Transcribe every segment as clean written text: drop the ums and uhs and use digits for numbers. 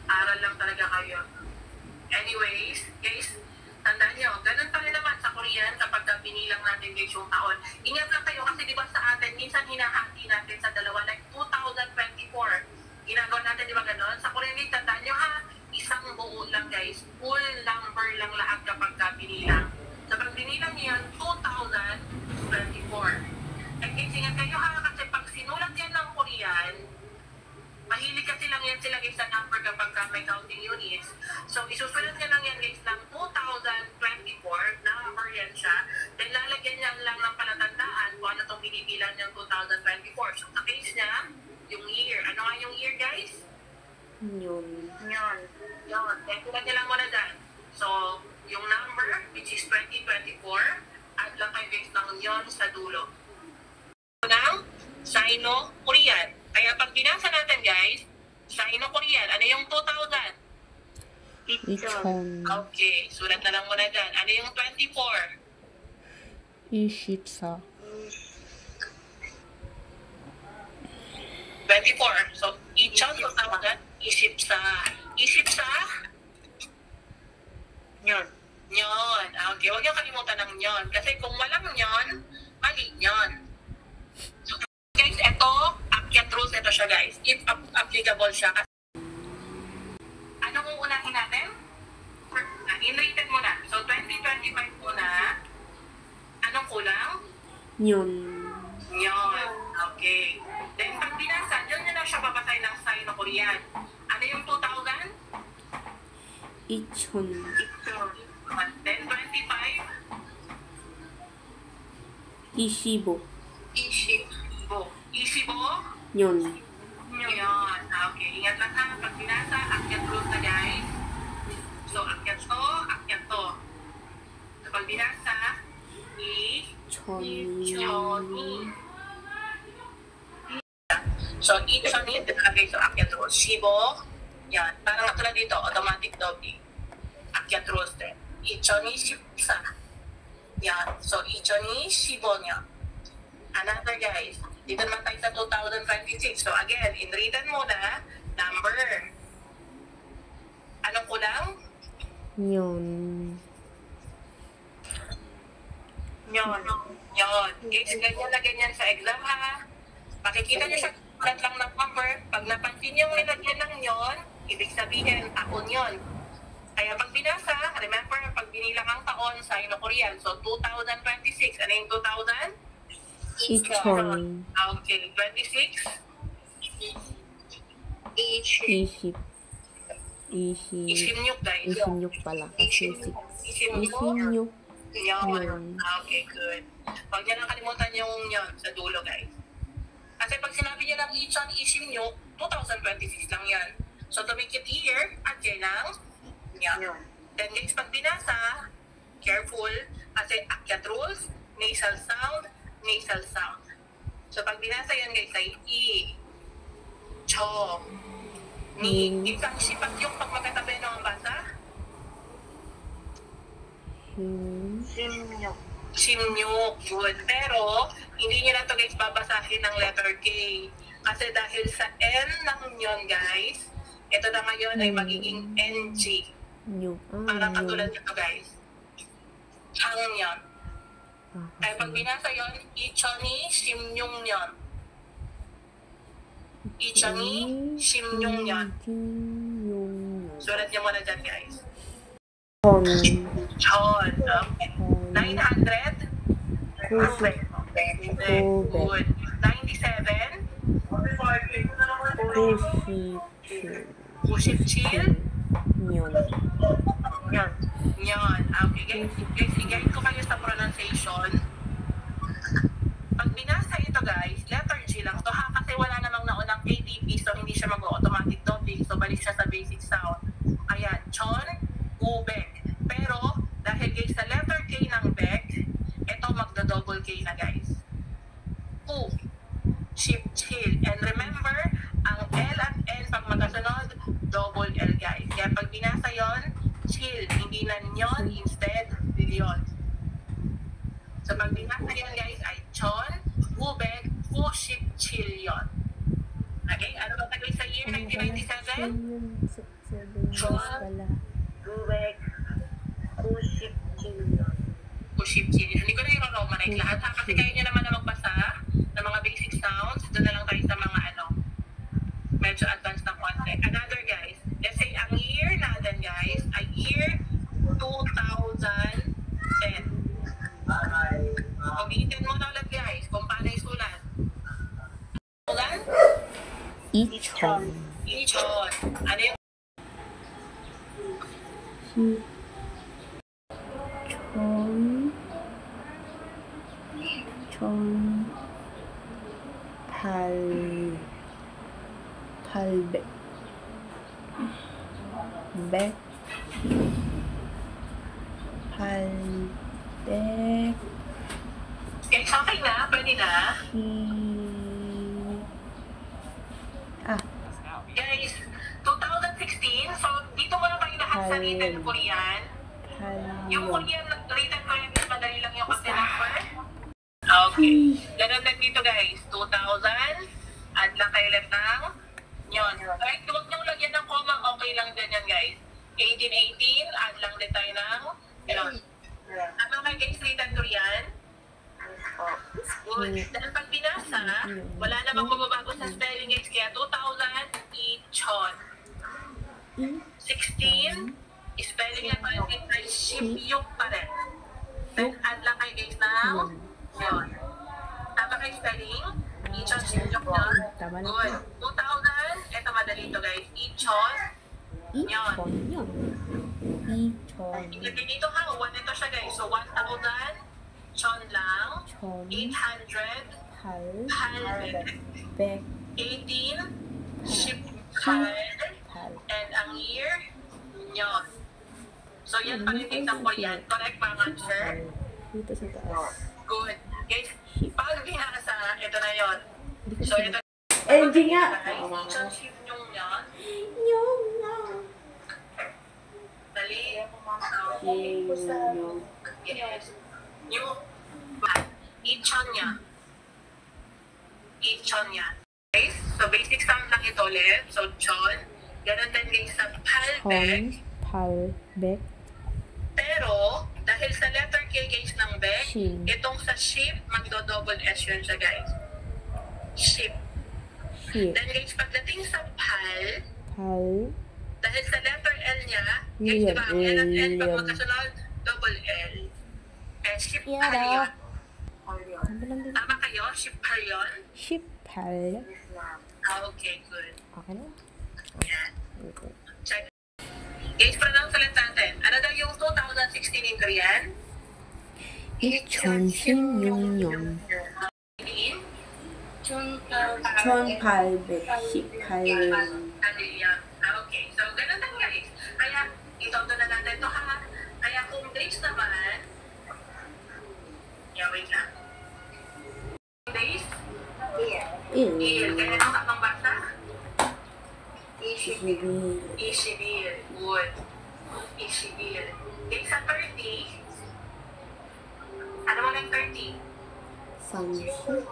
Aral lang talaga kayo. Anyways, guys, tandaan nyo, ganun pa rin naman sa Korean kapag binilang natin guys yung taon. Ingat lang kayo kasi di ba sa atin, minsan hinahati natin sa dalawa, like 2024. Ginagawa natin, di ba ganun? Sa Korean guys, tandaan nyo ha, isang buo lang guys. Full number lang lahat kapag binilang. So pag binilang nyo yan, 2024. And guys, ingat kayo ha, kasi pag sinulat yan ng Korean, mahilig kasi lang yan sila guys sa number kapag may counting units. So, isusunod nyo lang yan guys ng 2024, number yan siya. Then, lalagyan niya lang ng palatandaan kung ano itong binibilang niyang 2024. So, sa case niya, yung year. Ano nga yung year guys? Yun. Then, tulad niya lang muna dyan. So, yung number, which is 2024, add lang kayo guys ng yon sa dulo. Ng Sino-Korean. Kaya pag binasa natin guys, Sino-Korean, ano yung 2000? Ichon. Okay, sulat na lang muna dyan. Ano yung 24? 24. 24. So, Ichon 2000, isipsa. Isipsa? Nyon. Okay, huwag niyo kalimutan ng nyon. Kasi kung walang nyon, mali nyon. So, guys, ito, akyat rules, ito siya guys. If applicable siya. Anong uunahin natin? In-rated muna. So, 2025 muna. Anong kulang? Yun. Nyon. Okay. Then, pag binasa, yun na siya babasay ng Sino-Korean. Ano yung 2000? Ichon. Then, 25? Ishibo. Isibo? Yun. Yun. Okay. Ingat lang ha. Pag binasa, akyat rules na guys. So, akyat to. So, pag binasa, Choni. So, ichoni, okay, so akyat rules. Shibo, yan. Parang katulad dito, automatic doubling. Akyat rules din. Ichoni, shibsa. Yan. So, ichoni, shibo niya. Another guys, dito naman tayo sa 2026. So again, in written muna, number. Anong kulang? Yun. Yun. Guys, ganyan na ganyan sa exam ha. Makikita niyo siya sulat lang ng number. Pag napansin yung nilagyan ng yon, ibig sabihin, taon yon. Kaya pag binasa, remember, pag binilang ang taon sa Sino-Korean, so 2026, ano yung 2000? Ichon. Okay, 26. Iship. Isimnyuk guys. Isinyuk pala. Kasi Isimnyuk. isinyuk. Yun. Okay, good. Huwag niya lang kalimutan yung yun sa dulo guys. Kasi pag sinabi niya ng Ichon Isimnyuk, 2026 lang yan. So to make it year, at yan lang. Yan. Then guys, pag binasa, careful. Kasi akyat rules, nasal sound. So pag binasa yan guys ay I, Cho, Ni. Isang sipat yung pag magkatabi ng basa. Simnyuk. Good. Pero hindi nyo na to guys babasahin ng letter K. Kasi dahil sa N ng yun guys, ito na ngayon ay magiging NG. Parang katulad nito guys. Ang yun. Kaya pag binasa yun, Ichoni Simnyung yun. Ichoni Simnyung yun. Sulat niyo muna dyan guys. Chon. 900? Good. 97? Kushipchil? Yun. Okay, guys, i-guide ko kayo sa pronunciation. Pag binasa ito guys, letter G lang to ha, kasi wala namang naunang KTP, so hindi siya mag-automatic doubling, so balik siya sa basic sound. Ayan, Chon, Ubek. Pero, dahil guys sa letter K ng Bek, ito magda-double K na guys. U, Ship, Chill. And remember, ang L at N pag magkasunod, double L guys. Kaya pag binasa yon, chill, hindi na nyon, instead, bilyon. So pag binasa yun guys ay Chon, Ubek, Fuship, Chill yun. Okay, ano ba tagal sa year 1997? 7 days pala. Guwek, Kuship, Junior. Puship Chili. Hindi ko na i-romanize lahat ha. Kasi kayo nyo naman na magbasa ng mga basic sounds. Doon na lang tayo sa mga medyo advanced na konti. Another guys, let's say ang year natin guys ay year 2010. Ulitin mo na ulit guys kung paano isulat. Ulan? Ichon. Ichon. Ano yung Chon. Palbe. Bek. Palbek. guys, okay na? Pwede na? Guys, 2016, so dito mo na kayo lahat sa written Korean. Yung Korean written Korean, madali lang yung kasi number. Okay. Ganun din dito guys, 2000, add lang kayo ulit ng yun. Right, huwag niyong lagyan ng comma, okay lang din yan guys. 1818, add lang din tayo ng yun. Ano kayo guys, written Korean? Good. Dahil pag binasa, wala namang mababago sa spelling guys, kaya 2000, Ichon. 16, spelling niya pa rin ay Shipyuk pa rin. Then add lang kayo guys ng yun. Tama kayo spelling? Ichon, Shipyuk na. Tama na Good. po. 2000, eto madali to guys. Ichon. Yun. Ichon. Ichon. Ilagay dito ha, 1 ito siya guys. So 1,000, chon lang. Chon. 800, halbek. Bek. 18, ship hal. Pal. And ang year, nyon. So yan pa rin example yan. Correct ba ang answer? Dito sa taas. Good. Guys, pag binasa, ito na yon. So ito. LG nga. Guys, chon ship nyong yan. Yung nga. Dali. Yung. Yes. New. Ichon niya. Ichon niya. Guys, so basic sound lang ito ulit. So, chon. Ganon din guys sa palbek. Palbek. Pero, dahil sa letter K guys ng bek, Shin. itong sa ship, magdo-double S yun siya guys. Ship. Ship. Then guys, pagdating sa pal, Pal. dahil sa letter L niya, guys, Yun, diba, ang L at L, pag yun. magkasunod, double L. Eh, ship Yeah, pal yun. Ano lang din? Tama kayo? Ship pal yun? Ship. Pal. Okay, good. Okay na? Yan. Okay. Check. Guys, pronounce ulit natin. Ano daw yung 2016 in Korean? Ichon. Shin. Yung. Yung. In? Chon. Palbek. Ship. Pal. Hallelujah. Okay, so ganun lang guys. Kaya, itoto na natin ito ha. Kaya kung days naman, yeah, wait lang. Days? Il. Kaya ito tamang basa? Ishibil. Ishibil. Good. Ishibil. Days sa 30, ano mo ng 30? Samship.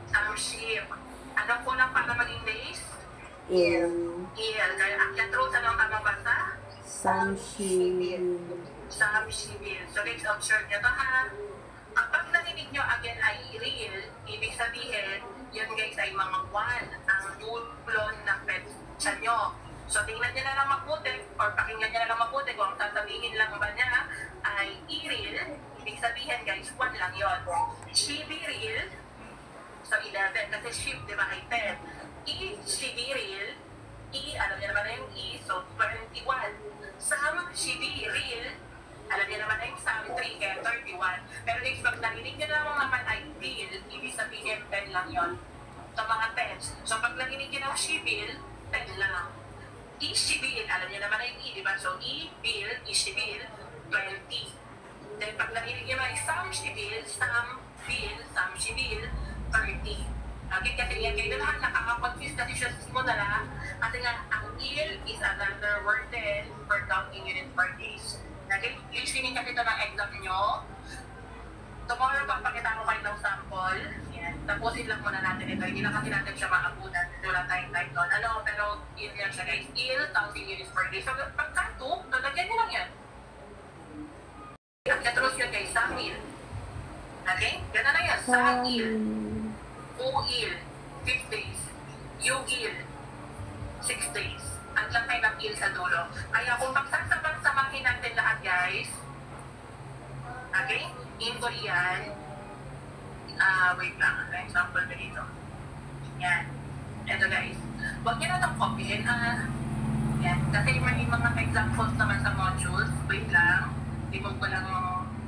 Samship. Anong kulang para maging days? Il. Il. Kaya akyat road, ano ang tamang basa? Samship. Samshibil. So guys, observe nyo to ha. Kapag narinig nyo again ay real, ibig sabihin, yun guys ay mga 1 ang dulo ng petsa nyo. So tingnan nyo na lang mabuti, or pakinggan nyo na lang mabuti kung ang sasabihin lang ba niya ay i-real, ibig sabihin guys, 1 lang yun. Shibiril, so 11, kasi ship, di ba, ay 10. I-shibiril, alam niyo naman na yung so 21. Sam, shibiril, alam niyo naman na yung Sam 3, kaya 31. Pero guys, pag narinig niyo naman ay real, ibig sabihin 10 lang yun. So mga 10. So pag narinig niyo ng shibil, 10 lang. I-shibil, alam niyo naman na yung di ba? So i-bil, i-shibil, 20. Then pag narinig niyo ay Sam shibil, Sam bil, Sam shibil, 30. Okay, kasi yan kayo lahat, nakaka-confuse kasi siya sa simula. Kasi nga, ang il is another word din for counting unit per days. Okay, listening kasi ito ng exam nyo. Tomorrow, papakita ko kayo ng sample. Yan. tapusin lang muna natin ito. Hindi na kasi natin siya maabutan. Wala tayong time doon. Ano, pero yun yan siya guys. 1,000 units per day. So, pagka 2, dadagyan nyo lang yan. At katros yun guys, sangil. Okay? Gano'n na yan. Sangil. Uil. 5 days. Yugil. 6 days. Ang laki ng il sa dulo. Kaya kung pagsasabang-samahin natin lahat guys, okay? In Korean, wait lang. Ano example na dito? Yan. Ito guys. Huwag nyo na itong copyin. Yan. Kasi may mga examples naman sa modules. Wait lang. Hindi mo ko lang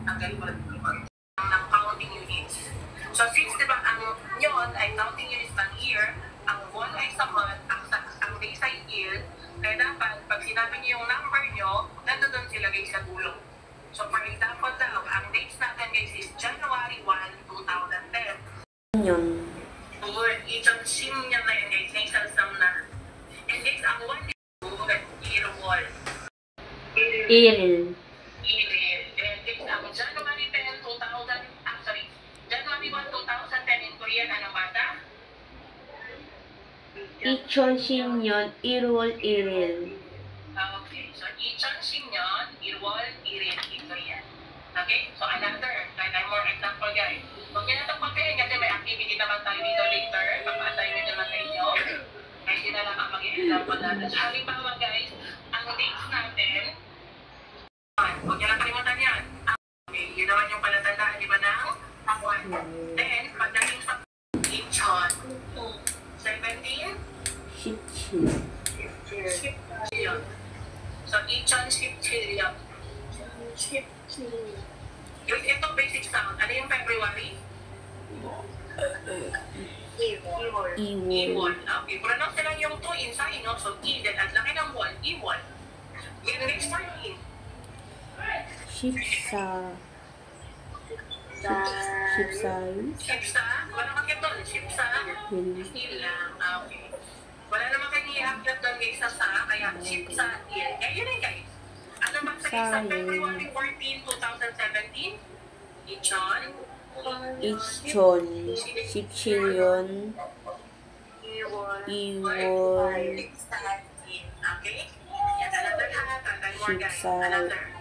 ang galing ng counting units. So since diba ang yon ay counting units ng year, ang won ay sa month, ang days ay year, kaya dapat pag sinabi niyo yung number nyo, nandun sila guys sa dulo. So for example daw, ang dates natin guys is January 1, 2010. Yun. Or itong sim niya na yun guys, naisasam na. And this ang 1 year wall. Iril. And this ang January 10, 2000, January 1, 2010 in Korean, ano bata? Ichon Shinyon Irul Iril. Okay, so Ichon Shinyon, Irwol, Irin, ito yan. Okay, so another, like more example guys. Huwag nyo na ito pagkain kasi may activity naman tayo dito later. Pag-assignment naman sa inyo. Kaya yun na lang ang mag-example natin. So halimbawa guys, ang dates natin, huwag nyo lang kalimutan yan. Okay, yun naman yung palatandaan, di ba na? Then, pagdating sa Ichon, 17, Shichi. Shipchilyon. So, Ichon Shipchilyon. Ito basic sound. Ano yung February? Iwon. Iwon. Okay, pronounce na lang yung 2 inside, no? So, I, then at laki ng 1, Iwon. Yung next time, in. Shipsa. Shipsay. Shipsa. Wala kang doon. Shipsa. Yun. Il lang. Okay. Wala naman kayo i-upload doon guys sa kaya Shipsa, il. Kaya yun eh guys. Ano ba sa February 14, 2017? Ichon. Ichon. Shichilyon. Iwon. Okay? Yan, another hat. Another more guys. Shipsa. Another.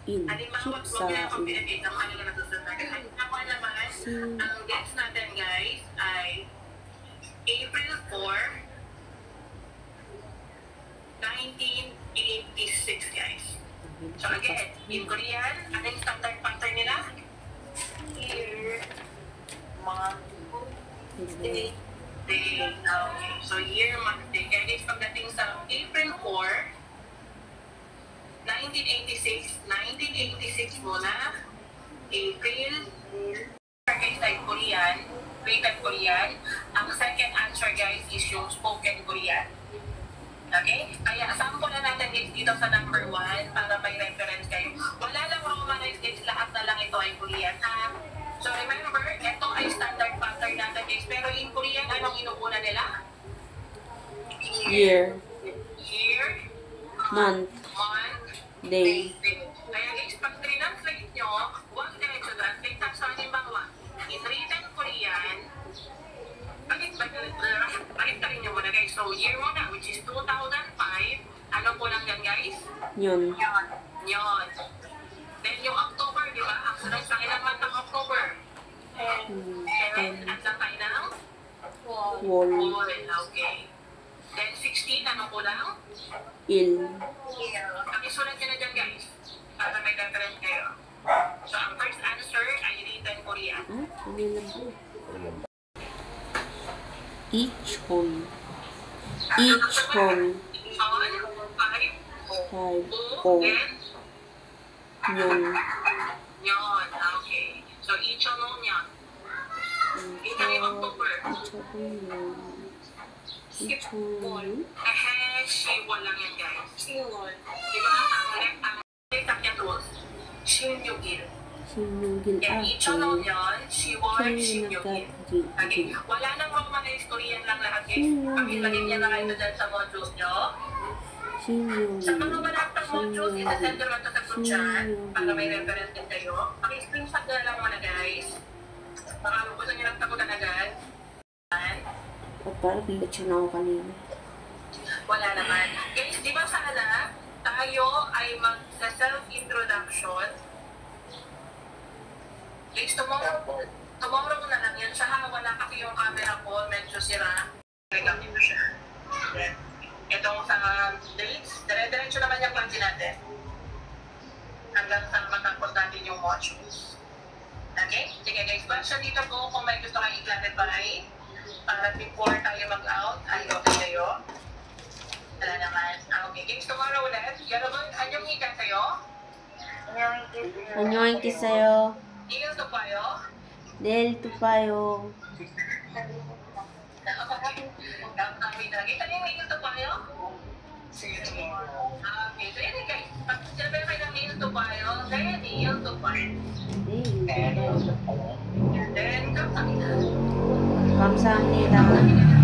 In. Halimbawa, Shipsa. huwag nyo na combinate ng kanila na susunod. Halimbawa naman, ang dates natin guys ay April 4, 1986 guys. So again, in Korean, ano yung standard pattern nila? Year, month, day. Okay. So year, month, day. Kaya guys, pagdating sa April 4, 1986 muna, April, guys, like Korean, written Korean. Ang second answer guys is yung spoken Korean. Okay? Kaya sample na natin guys dito sa number 1 para may reference kayo. Wala lang romanized guys, lahat na lang ito ay Korean. So remember, ito ay standard pattern natin guys. Pero in Korean, anong inuuna nila? Year. Year, Month. Day. Kaya guys, pag translate nyo, huwag diretso translate. So halimbawa, in written Korean, bakit ka rin nyo muna guys. So year muna, which is 2005. Ano po lang yan guys? Yun. Yun. Then yung October, di ba? Ang sunod sa ilang month ng October? 7. At lang tayo ng? Wall. Okay. Then 16, ano po lang? Il. Pakisulat nyo na dyan guys. Para may reference kayo. So ang first answer ay written Korean. Ano lang po? Ichon. Ichon. On, 5, 5. O, O. then, Yun. yun. Okay. So Ichon yun. Ito yung October. Ichon. Ichon. Shiwon lang yan guys. Shiwon. Diba ang exact rules? Shinyugil. Sinugil And Ichon ate. yun, Shiwon, Shinyugil. Okay. Wala nang romanized Korean lang lahat guys. Pakilagay niya na kayo dyan sa modules nyo. Sa mga wala pang modules, isasend naman ito sa group chat para may reference din kayo. Paki-screenshot na lang muna guys. Baka gusto niyo lang takutan agad. At parang lechon ako kanina. Wala naman. Guys, di ba sana tayo ay mag-self-introduction? Guys, tomorrow ko na lang yan. Siya wala kasi yung camera ko, medyo sira. Gamit ko siya. Itong sa dates, dire-diretso naman yung klase natin. Hanggang sa matapos natin yung modules. Okay? Sige guys, question dito po kung may gusto kayong i-clarify para before tayo mag-out, ay okay kayo? Wala naman. Okay, guys, tomorrow ulit. 여러분, 안녕히 가세요. 안녕히 계세요. 이길 또 봐요. 내일 또 봐요. Kamkamit lagi. Kanina may i길 또 봐요? Okay, so yun guys. Pag sinabi kayo ng i길 또 봐요, then i길 또 봐요. 내일 또 봐요. Then, kamkamit. 감사합니다.